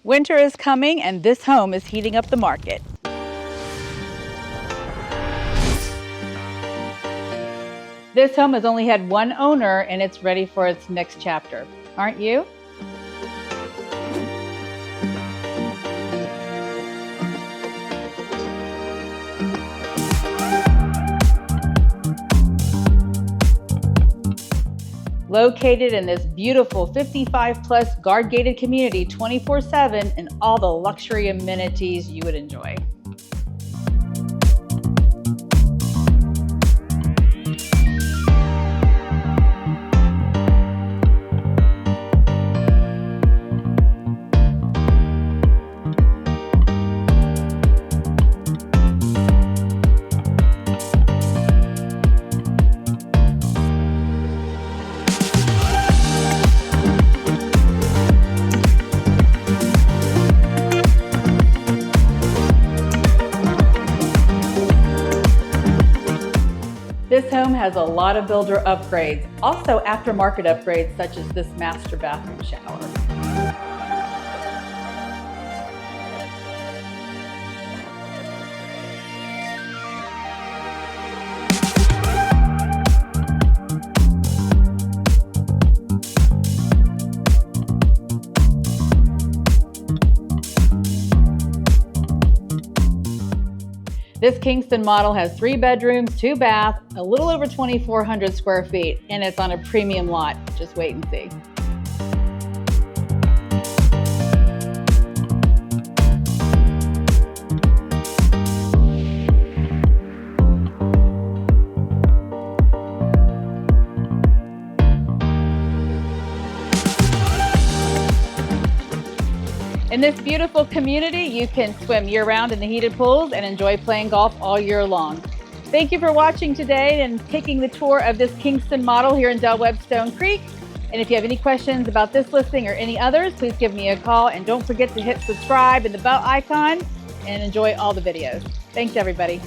Winter is coming and this home is heating up the market. This home has only had one owner and it's ready for its next chapter. Aren't you? Located in this beautiful 55-plus guard-gated community 24/7 and all the luxury amenities you would enjoy. This home has a lot of builder upgrades, also aftermarket upgrades such as this master bathroom shower. This Kingston model has 3 bedrooms, 2 baths, a little over 2,400 square feet, and it's on a premium lot. Just wait and see. In this beautiful community, you can swim year-round in the heated pools and enjoy playing golf all year long. Thank you for watching today and taking the tour of this Kingston model here in Del Webb Stone Creek. And if you have any questions about this listing or any others, please give me a call. And don't forget to hit subscribe and the bell icon and enjoy all the videos. Thanks, everybody.